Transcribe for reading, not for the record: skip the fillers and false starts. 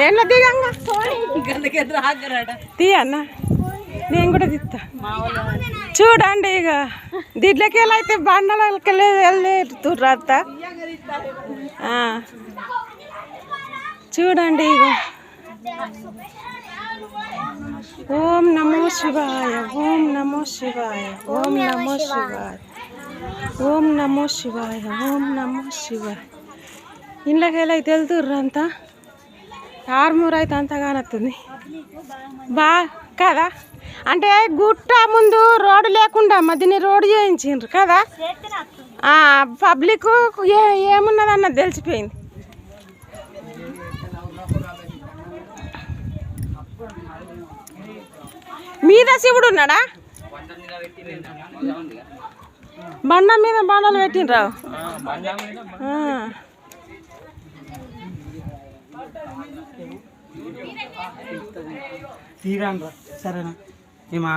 ఏంట్లో దిగంగా తీయన్న నేను కూడా తీస్తా చూడండి ఇక దీంట్లోకి వెళ్ళి అయితే బండలకి వెళ్ళేతుర్రత్త చూడండి ఇక ఓం నమో శివాయ ఓం నమో శివాయ ఓం నమో శివాయ ఓం నమో శివాయ ఓం నమో శివాయ ఇంట్లోకి వెళ్ళి అయితే వెళ్తుర్రు అంతా ఆర్మూర్ అయితే అంతా కానొస్తుంది కదా అంటే గుట్ట ముందు రోడ్డు లేకుండా మధ్యని రోడ్డు చేయించిండ్రు కదా పబ్లిక్ ఏమున్నదన్నది తెలిసిపోయింది మీద శివుడు ఉన్నాడా బండ మీద బండలు పెట్టిండ్రా తీరా సరేనా ఈ మా